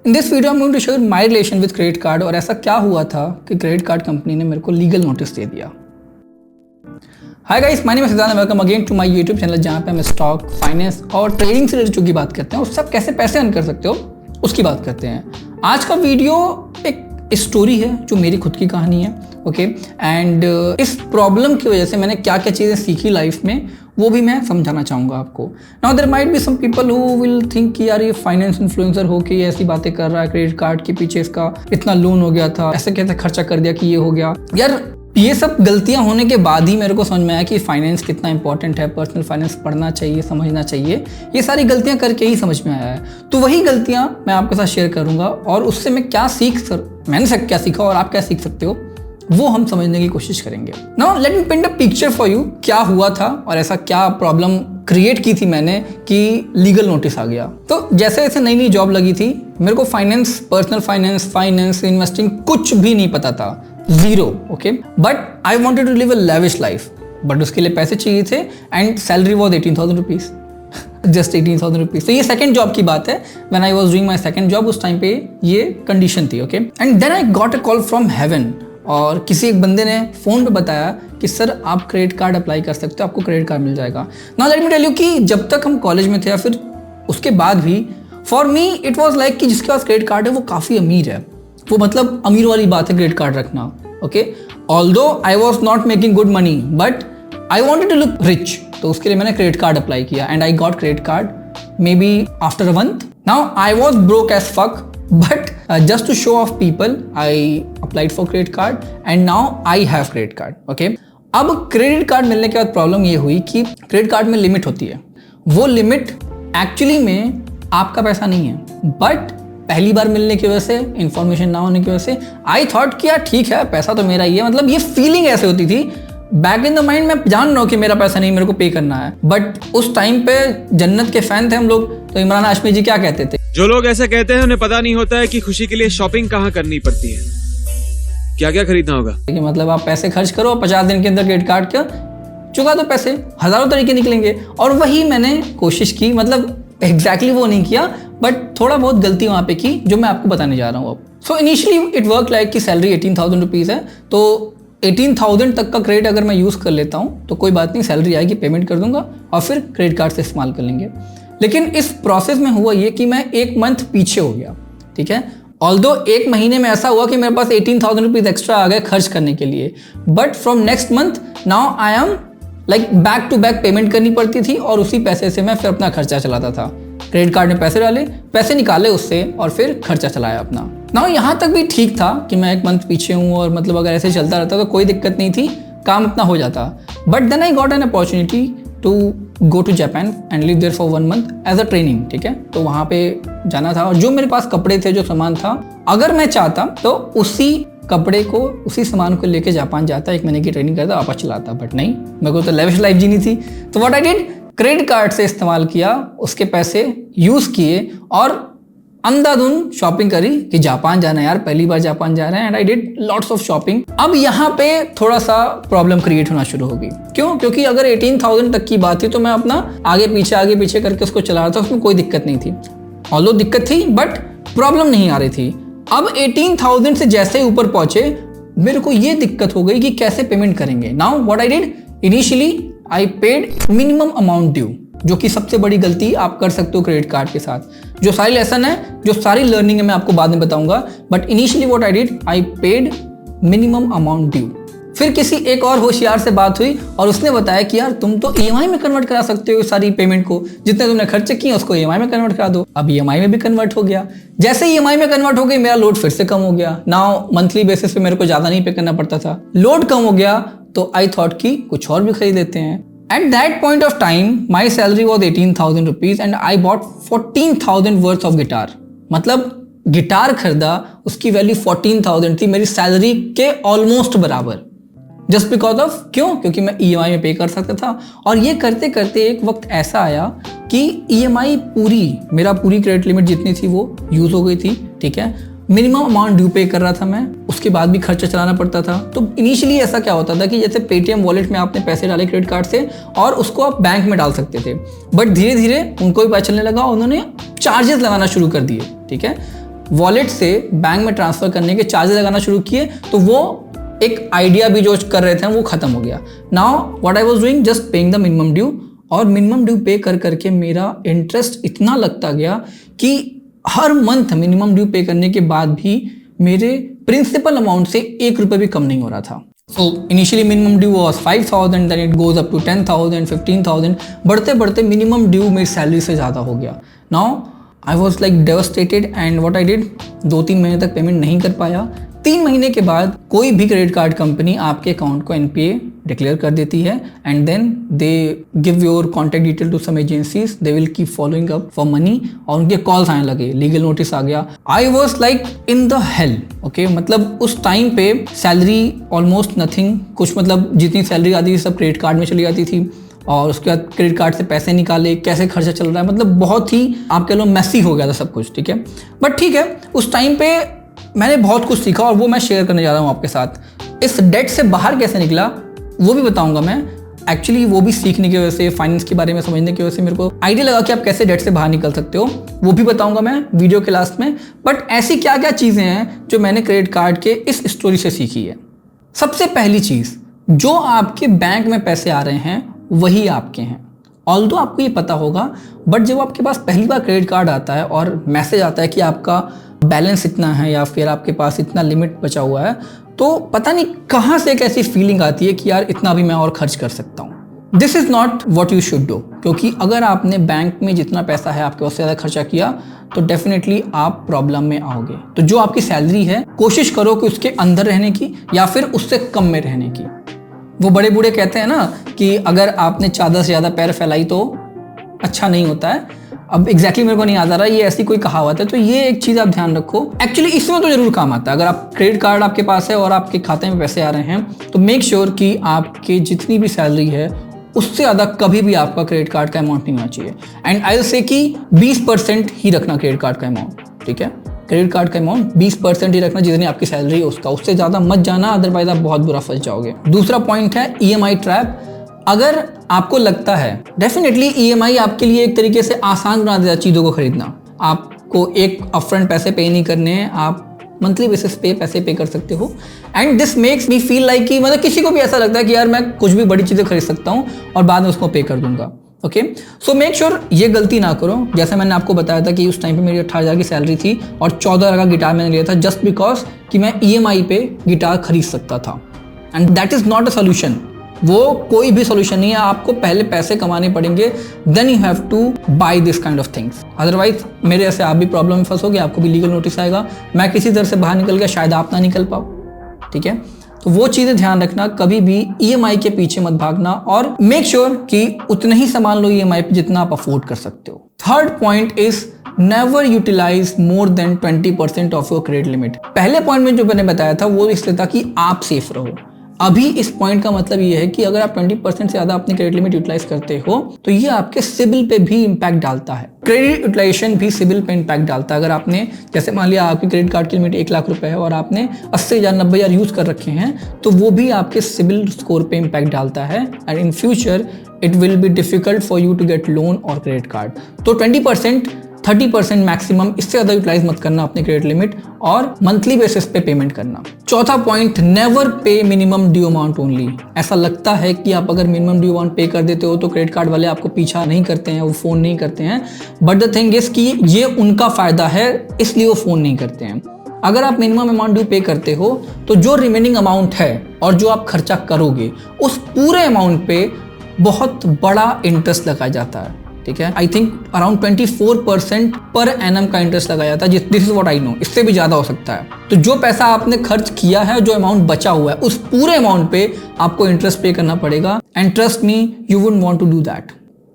In this video I am going to share my relation with credit card और ऐसा क्या हुआ था कि क्रेडिट कार्ड कंपनी ने मेरे को लीगल नोटिस दे दिया। Hi guys, my name is Siddharth, welcome again to my YouTube channel जहाँ पे हम स्टॉक, फाइनेंस और ट्रेडिंग से रिलेटेड की बात करते हैं और सब कैसे पैसे अर्न कर सकते हो उसकी बात करते हैं। आज का वीडियो एक स्टोरी है जो मेरी खुद की कहानी है, ओके एंड इस प्रॉब्लम की वजह से मैंने क्या क्या चीज़ें सीखी लाइफ में वो भी मैं समझाना चाहूँगा आपको। Now there might be some people who will think कि यार ये फाइनेंस इन्फ्लुएंसर हो के ऐसी बातें कर रहा है, क्रेडिट कार्ड के पीछे इसका इतना लोन हो गया था, ऐसे कैसे खर्चा कर दिया कि ये हो गया। यार ये सब गलतियां होने के बाद ही मेरे को समझ में आया कि फाइनेंस कितना इंपॉर्टेंट है, पर्सनल फाइनेंस पढ़ना चाहिए, समझना चाहिए। ये सारी गलतियां करके ही समझ में आया है। तो वही गलतियां मैं आपके साथ शेयर करूंगा और उससे मैं क्या मैंने क्या सीखा और आप क्या सीख सकते हो वो हम समझने की कोशिश करेंगे। Now let me paint a picture for you, क्या हुआ था और ऐसा क्या प्रॉब्लम क्रिएट की थी मैंने कि लीगल नोटिस आ गया। तो जैसे जैसे नई नई जॉब लगी थी मेरे को फाइनेंस, पर्सनल फाइनेंस, इन्वेस्टिंग कुछ भी नहीं पता था, zero, okay. But I wanted to live a lavish life, but उसके लिए पैसे चाहिए थे and salary was 18,000 rupees, just 18,000 rupees. तो ये सेकंड जॉब की बात है, when I was doing my second job, उस टाइम पे ये कंडीशन थी, okay. And then I got a call from heaven और किसी एक बंदे ने फोन पे बताया कि सर आप क्रेडिट कार्ड अप्लाई कर सकते हो, आपको क्रेडिट कार्ड मिल जाएगा। Now let me tell you कि जब तक हम कॉलेज में थे या फिर उसके बाद भी, for me it was like कि जिसके पास क्रेडिट कार्ड है वो काफ़ी अमीर है, वो मतलब अमीर वाली बात है क्रेडिट कार्ड रखना, okay. Although I was not making good money but I wanted to look rich, तो उसके लिए मैंने क्रेडिट कार्ड अप्लाई किया and I got credit card maybe after a month. Now I was broke as fuck but just to show off people I applied for credit card and now I have credit card, okay। अब credit card मिलने के बाद problem ये हुई कि credit card में limit होती है, वो लिमिट एक्चुअली में आपका पैसा नहीं है, बट पहली बार मिलने की वजह से, इंफॉर्मेशन ना होने की वजह से आई थॉट कि यार ठीक है पैसा तो मेरा ही है, मतलब ये फीलिंग ऐसे होती थी बैक इन द माइंड, मैं जान रहा हूँ कि मेरा पैसा नहीं, मेरे को पे करना है। बट उस टाइम पे जन्नत के फैन थे हम लोग, तो इमरान हाशमी जी क्या कहते थे, जो लोग ऐसे कहते हैं उन्हें पता नहीं होता है कि खुशी के लिए शॉपिंग कहाँ करनी पड़ती है, क्या क्या खरीदना होगा। कि मतलब आप पैसे खर्च करो, 50 दिन के अंदर क्रेडिट कार्ड का चुका दो पैसे, हजारों तरीके निकलेंगे। और वही मैंने कोशिश की, मतलब एग्जैक्टली वो नहीं किया बट थोड़ा बहुत गलती वहाँ पे की जो मैं आपको बताने जा रहा हूँ अब। So initially it work like कि सैलरी 18,000 रुपीज़ है, तो 18,000 तक का क्रेडिट अगर मैं यूज़ कर लेता हूँ तो कोई बात नहीं, सैलरी आएगी, पेमेंट कर दूंगा और फिर क्रेडिट कार्ड से इस्तेमाल कर लेंगे। लेकिन इस प्रोसेस में हुआ ये कि मैं एक मंथ पीछे हो गया, ठीक है। ऑल्दो एक महीने में ऐसा हुआ कि मेरे पास 18,000 रुपीज़ एक्स्ट्रा आ गए खर्च करने के लिए, but from next month now I am like back to back payment करनी पड़ती थी और उसी पैसे से मैं फिर अपना खर्चा चलाता था। क्रेडिट कार्ड में पैसे डाले, पैसे निकाले उससे और फिर खर्चा चलाया अपना। नाउ यहाँ तक भी ठीक था कि मैं एक मंथ पीछे हूँ और मतलब अगर ऐसे चलता रहता तो कोई दिक्कत नहीं थी, काम अपना हो जाता। But then I got an opportunity to go to Japan and live there for 1 month as a training, ठीक है। तो वहाँ पे जाना था और जो मेरे पास कपड़े थे, जो सामान था, अगर मैं चाहता तो उसी कपड़े को, उसी सामान को लेके जापान जाता, 1 महीने की ट्रेनिंग करता, वापस चलाता, बट नहीं, मेरे को तो लेविश लाइफ जीनी थी। तो what I did, credit card से इस्तेमाल किया, उसके पैसे यूज़ किए और अंधाधुन शॉपिंग करी कि जापान जाना है यार, पहली बार जापान जा रहे हैं, and I did lots of shopping. अब यहाँ पे थोड़ा सा प्रॉब्लम क्रिएट होना शुरू होगी। क्यों? क्योंकि अगर 18,000 तक की बात थी तो मैं अपना आगे पीछे करके उसको चला रहा था, उसमें कोई दिक्कत नहीं थी। ऑल्दो दिक्कत थी बट प्रॉब्लम नहीं आ रही थी। अब 18,000 से जैसे ही ऊपर पहुंचे मेरे को ये दिक्कत हो गई कि कैसे पेमेंट करेंगे। Now what I did, initially I paid minimum amount due, जो कि सबसे बड़ी गलती आप कर सकते हो क्रेडिट कार्ड के साथ। जो सारी लेसन है, जो सारी लर्निंग है, मैं आपको बाद में बताऊंगा, but initially what I did, I paid minimum amount due. फिर किसी एक और होशियार से बात हुई और उसने बताया कि यार तुम तो EMI में कन्वर्ट करा सकते हो सारी पेमेंट को, जितने तुमने खर्चे किए उसको EMI में कन्वर्ट करा दो। अब EMI में भी कन्वर्ट हो गया। जैसे EMI में कन्वर्ट हो गई मेरा लोड फिर से कम हो गया। नाउ मंथली बेसिस पे मेरे को ज़्यादा नहीं पे करना पड़ता था, लोड कम हो गया, तो आई थॉट कि कुछ और भी खरीद लेते हैं। At that point of time, my salary was 18,000 rupees and I bought 14,000 worth of guitar। मतलब गिटार खरीदा, उसकी वैल्यू 14,000 थी, मेरी सैलरी के ऑलमोस्ट बराबर। जस्ट बिकॉज ऑफ, क्यों? क्योंकि मैं EMI में पे कर सकता था। और ये करते करते एक वक्त ऐसा आया कि EMI मेरा पूरी क्रेडिट लिमिट जितनी थी वो यूज़ हो गई थी, ठीक है। मिनिमम अमाउंट ड्यू पे कर रहा था मैं, उसके बाद भी खर्चा चलाना पड़ता था। तो इनिशियली ऐसा क्या होता था कि जैसे पेटीएम वॉलेट में आपने पैसे डाले क्रेडिट कार्ड से और उसको आप बैंक में डाल सकते थे, बट धीरे धीरे उनको भी पता चलने लगा, उन्होंने चार्जेस लगाना शुरू कर दिए, ठीक है। वॉलेट से बैंक में ट्रांसफर करने के चार्जेस लगाना शुरू किए, तो वो एक आइडिया भी जो कर रहे थे वो खत्म हो गया। Now what I was doing, just paying the minimum due, और मिनिमम ड्यू पे कर करके मेरा इंटरेस्ट इतना लगता गया कि हर मंथ मिनिमम ड्यू पे करने के बाद भी मेरे प्रिंसिपल अमाउंट से 1 रुपये भी कम नहीं हो रहा था। So initially minimum due was 5,000, then it goes up to 10,000, 15,000, बढ़ते बढ़ते मिनिमम ड्यू मेरी सैलरी से ज़्यादा हो गया। Now I was like devastated and what I did, 2-3 महीने तक पेमेंट नहीं कर पाया। 3 महीने के बाद कोई भी क्रेडिट कार्ड कंपनी आपके अकाउंट को एनपीए डिक्लेयर कर देती है, and then they give your contact detail to some agencies, they will keep following up for money, और उनके कॉल्स आने लगे, लीगल नोटिस आ गया। I was like in the hell, okay. मतलब उस टाइम पे सैलरी ऑलमोस्ट नथिंग, कुछ मतलब जितनी सैलरी आती थी सब क्रेडिट कार्ड में चली जाती थी, और उसके बाद क्रेडिट कार्ड से पैसे निकाले, कैसे खर्चा चल रहा है, मतलब बहुत ही आप कह लो मैसी हो गया था सब कुछ, ठीक है। बट ठीक है, उस टाइम पे मैंने बहुत कुछ सीखा और वो मैं शेयर करने जा रहा हूँ आपके साथ। इस डेट से बाहर कैसे निकला वो भी बताऊंगा मैं। एक्चुअली वो भी सीखने की वजह से, फाइनेंस के बारे में समझने की वजह से मेरे को आइडिया लगा कि आप कैसे डेट से बाहर निकल सकते हो, वो भी बताऊंगा मैं वीडियो के लास्ट में। बट ऐसी क्या क्या चीज़ें हैं जो मैंने क्रेडिट कार्ड के इस स्टोरी से सीखी है। सबसे पहली चीज़, जो आपके बैंक में पैसे आ रहे हैं वही आपके हैं। ऑल्दो आपको ये पता होगा, बट जब आपके पास पहली बार क्रेडिट कार्ड आता है और मैसेज आता है कि आपका बैलेंस इतना है या फिर आपके पास इतना लिमिट बचा हुआ है, तो पता नहीं कहाँ से एक ऐसी फीलिंग आती है कि यार इतना भी मैं और खर्च कर सकता हूँ। This is not what you should do, क्योंकि अगर आपने बैंक में जितना पैसा है आपके उससे ज़्यादा खर्चा किया तो डेफिनेटली आप प्रॉब्लम में आओगे। तो जो आपकी सैलरी है कोशिश करो कि उसके अंदर रहने की या फिर उससे कम में रहने की। वो बड़े बूढ़े कहते हैं ना कि अगर आपने चादर से ज़्यादा पैर फैलाई तो अच्छा नहीं होता है। अब एग्जैक्टली मेरे को नहीं याद आ रहा, ये ऐसी कोई कहावत है, तो ये एक चीज़ आप ध्यान रखो। एक्चुअली इसमें तो जरूर काम आता है। अगर आप क्रेडिट कार्ड आपके पास है और आपके खाते में पैसे आ रहे हैं तो मेक श्योर कि आपके जितनी भी सैलरी है उससे ज़्यादा कभी भी आपका क्रेडिट कार्ड का अमाउंट नहीं होना चाहिए। एंड आई विल से कि 20% ही रखना क्रेडिट कार्ड का अमाउंट, ठीक है। क्रेडिट कार्ड का अमाउंट 20% ही रखना, जितनी आपकी सैलरी है उसका, उससे ज़्यादा मत जाना, अदरवाइज आप बहुत बुरा फंस जाओगे। दूसरा पॉइंट है EMI ट्रैप। अगर आपको लगता है, डेफिनेटली EMI आपके लिए एक तरीके से आसान बना देता है चीज़ों को खरीदना। आपको एक अपफ्रंट पैसे पे नहीं करने हैं, आप मंथली बेसिस पे पैसे पे कर सकते हो। And this makes me feel like कि मतलब किसी को भी ऐसा लगता है कि यार मैं कुछ भी बड़ी चीज़ें खरीद सकता हूँ और बाद में उसको पे कर दूंगा, ओके। सो मेक श्योर ये गलती ना करो। जैसे मैंने आपको बताया था कि उस टाइम पे मेरी 18,000 की सैलरी थी और 14,000 का गिटार मैंने लिया था जस्ट बिकॉज कि मैं EMI पे गिटार खरीद सकता था। And that is not a solution. वो कोई भी सोल्यूशन नहीं है। आपको पहले पैसे कमाने पड़ेंगे, then you have to buy this kind of things. Otherwise मेरे ऐसे आप भी प्रॉब्लम में फंसोगे, आपको भी लीगल नोटिस आएगा, मैं किसी तरह से बाहर निकल गया, शायद आप ना निकल पाओ, ठीक है। तो वो चीज़ें ध्यान रखना, कभी भी EMI के पीछे मत भागना और मेक श्योर कि उतना ही सामान लो EMI पे जितना आप अफोर्ड कर सकते हो। Third point is never utilize more than 20% of your credit limit. पहले पॉइंट में जो मैंने बताया था वो इसलिए था कि आप सेफ रहो। अभी इस पॉइंट का मतलब ये है कि अगर आप 20% से ज़्यादा अपनी क्रेडिट लिमिट यूटिलाइज करते हो तो ये आपके सिबिल पे भी इम्पैक्ट डालता है। क्रेडिट यूटिलाइजेशन भी सिबिल पे इम्पैक्ट डालता है। अगर आपने, जैसे मान लिया आपकी क्रेडिट कार्ड की लिमिट 1 लाख रुपए है और आपने 80,000 90,000 यूज़ कर रखे हैं, तो वो भी आपके सिबिल स्कोर पे इम्पैक्ट डालता है। And in future it will be difficult for you to get loan और क्रेडिट कार्ड। तो 20%, 30% मैक्सिमम, इससे ज़्यादा यूटिलाइज मत करना अपनी क्रेडिट लिमिट और मंथली बेसिस पे पेमेंट करना। चौथा पॉइंट, नेवर पे मिनिमम ड्यू अमाउंट ओनली। ऐसा लगता है कि आप अगर मिनिमम ड्यू अमाउंट पे कर देते हो तो क्रेडिट कार्ड वाले आपको पीछा नहीं करते हैं, वो फ़ोन नहीं करते हैं। बट द थिंग इज कि ये उनका फ़ायदा है, इसलिए वो फ़ोन नहीं करते हैं। अगर आप मिनिमम अमाउंट ड्यू पे करते हो तो जो रिमेनिंग अमाउंट है और जो आप खर्चा करोगे उस पूरे अमाउंट पे बहुत बड़ा इंटरेस्ट लगाया जाता है, ठीक है। I think around 24% per annum का इंटरेस्ट लगाया जाता है। This is what I know, इससे भी ज़्यादा हो सकता है। तो जो पैसा आपने खर्च किया है, जो अमाउंट बचा हुआ है, उस पूरे अमाउंट पे आपको इंटरेस्ट पे करना पड़ेगा। And trust me, you wouldn't want to do that,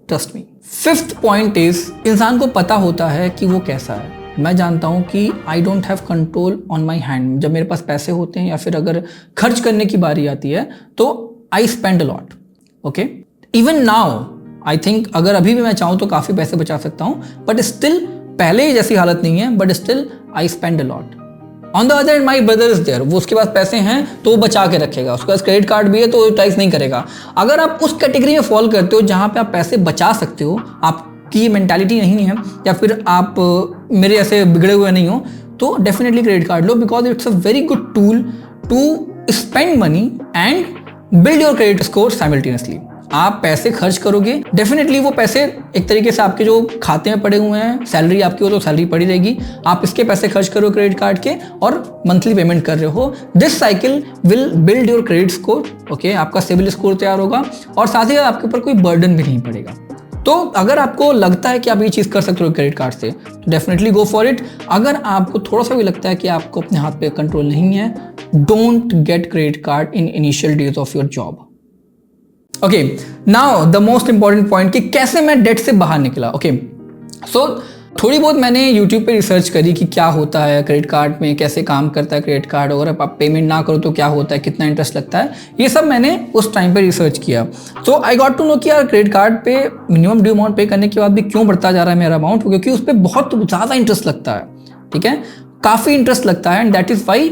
trust me. Fifth point is, इंसान को पता होता है कि वो कैसा है। मैं जानता हूँ कि I don't have control on my hand. जब मेरे पास पैसे होते हैं या फिर अगर खर्च करने की बारी आती है तो आई spend a lot, okay. Even now I think अगर अभी भी मैं चाहूँ तो काफ़ी पैसे बचा सकता हूँ, बट स्टिल पहले ही जैसी हालत नहीं है, but still I spend a lot. On the other hand my brother is there, वो उसके पास पैसे हैं तो वो बचा के रखेगा, उसके पास क्रेडिट कार्ड भी है तो वो यूटिलाइज नहीं करेगा। अगर आप उस कैटेगरी में फॉल करते हो जहाँ पे आप पैसे बचा सकते हो, आपकी ये मेंटालिटी नहीं है या फिर आप मेरे ऐसे बिगड़े हुए नहीं हो, तो डेफिनेटली क्रेडिट कार्ड लो, because it's a very good tool to spend money and build your credit score simultaneously. आप पैसे खर्च करोगे, डेफिनेटली वो पैसे एक तरीके से आपके जो खाते में पड़े हुए हैं, सैलरी आपकी हो तो सैलरी पड़ी रहेगी, आप इसके पैसे खर्च करो क्रेडिट कार्ड के और मंथली पेमेंट कर रहे हो। This cycle will build your credit score, okay, आपका सिविल स्कोर तैयार होगा और साथ ही आपके ऊपर कोई बर्डन भी नहीं पड़ेगा। तो अगर आपको लगता है कि आप ये चीज़ कर सकते हो क्रेडिट कार्ड से, तो डेफिनेटली गो फॉर इट। अगर आपको थोड़ा सा भी लगता है कि आपको अपने हाथ पे कंट्रोल नहीं है, don't get credit card in initial days of your job. Okay, now the most important point कि कैसे मैं डेट से बाहर निकला। ओके, सो थोड़ी बहुत मैंने YouTube पे रिसर्च करी कि क्या होता है क्रेडिट कार्ड में, कैसे काम करता है क्रेडिट कार्ड, और आप पेमेंट ना करो तो क्या होता है, कितना इंटरेस्ट लगता है, ये सब मैंने उस टाइम पे रिसर्च किया। सो आई गॉट टू नो कि यार क्रेडिट कार्ड पे मिनिमम ड्यू अमाउंट पे करने के बाद भी क्यों बढ़ता जा रहा है मेरा अमाउंट, क्योंकि उस पर बहुत ज़्यादा इंटरेस्ट लगता है। ठीक है, काफ़ी इंटरेस्ट लगता है and that is why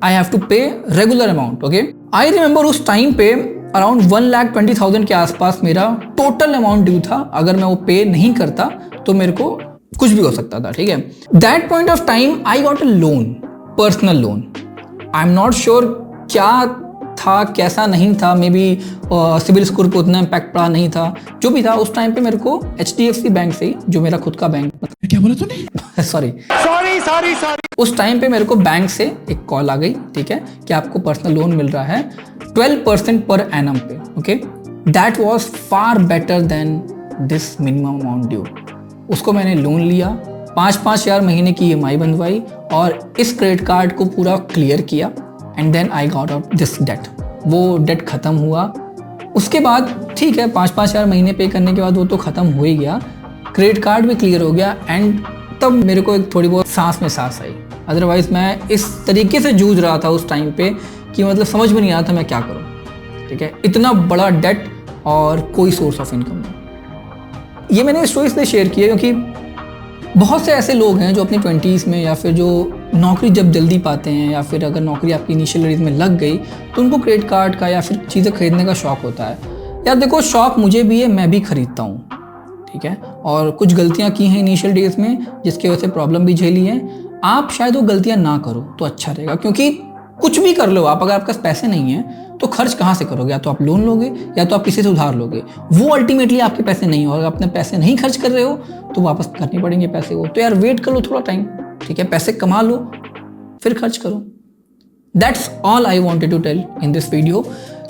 I have to pay regular amount. Okay, I remember उस टाइम पे अराउंड 1,20,000 के आसपास मेरा टोटल अमाउंट ड्यू था। अगर मैं वो पे नहीं करता तो मेरे को कुछ भी हो सकता था। ठीक है, that point of time I got a loan, personal loan. I am not sure क्या था कैसा नहीं था, मे बी सिविल स्कोर पे उतना इम्पैक्ट पड़ा नहीं था, जो भी था उस टाइम पे मेरे को HDFC बैंक से, जो मेरा खुद का बैंक, क्या बोला तूने? सॉरी, उस टाइम पे मेरे को बैंक से एक कॉल आ गई, ठीक है, कि आपको पर्सनल लोन मिल रहा है 12% पर एनम पे। Okay, that was far better than this minimum amount due. उसको मैंने लोन लिया, 5,000 महीने की EMI बनवाई और इस क्रेडिट कार्ड को पूरा क्लियर किया and then I got out this debt. वो डेट ख़त्म हुआ, उसके बाद ठीक है 5,000 महीने पे करने के बाद वो तो ख़त्म हो ही गया, क्रेडिट कार्ड भी क्लियर हो गया एंड तब मेरे को एक थोड़ी बहुत सांस में सांस आई। अदरवाइज़ मैं इस तरीके से जूझ रहा था उस टाइम पे कि मतलब समझ में नहीं आ रहा था मैं क्या करूँ। ठीक है, इतना बड़ा डेट और कोई सोर्स ऑफ इनकम नहीं। ये मैंने स्टोरी इसलिए शेयर की है क्योंकि बहुत से ऐसे लोग हैं जो अपनी 20s में, या फिर जो नौकरी जब जल्दी पाते हैं, या फिर अगर नौकरी आपकी इनिशियल एज में लग गई तो उनको क्रेडिट कार्ड का या फिर चीज़ें खरीदने का शौक़ होता है। यार देखो, शौक़ मुझे भी है, मैं भी खरीदता हूँ। ठीक है, और कुछ गलतियाँ की हैं इनिशियल डेज में जिसकी वजह से प्रॉब्लम भी झेली है। आप शायद वो गलतियाँ ना करो तो अच्छा रहेगा, क्योंकि कुछ भी कर लो आप, अगर आपके पास पैसे नहीं हैं तो खर्च कहाँ से करोगे? या तो आप लोन लोगे या तो आप किसी से उधार लोगे, वो अल्टीमेटली आपके पैसे नहीं हो। अगर अपने पैसे नहीं खर्च कर रहे हो तो वापस करने पड़ेंगे पैसे वो, तो यार वेट कर लो थोड़ा टाइम। ठीक है, पैसे कमा लो फिर खर्च करो। That's all I wanted to tell in this video,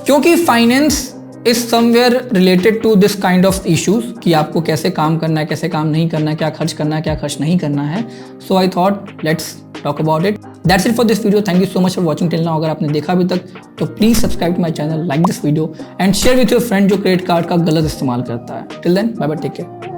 क्योंकि finance is somewhere related to this kind of issues कि आपको कैसे काम करना है, कैसे काम नहीं करना है, क्या खर्च करना है, क्या खर्च नहीं करना है। So I thought let's talk about it. That's it for this video. Thank you so much for watching till now. अगर आपने देखा अभी तक तो please subscribe to my channel, like this video and share with your friend जो credit card का गलत इस्तेमाल करता है। Till then bye bye, take care.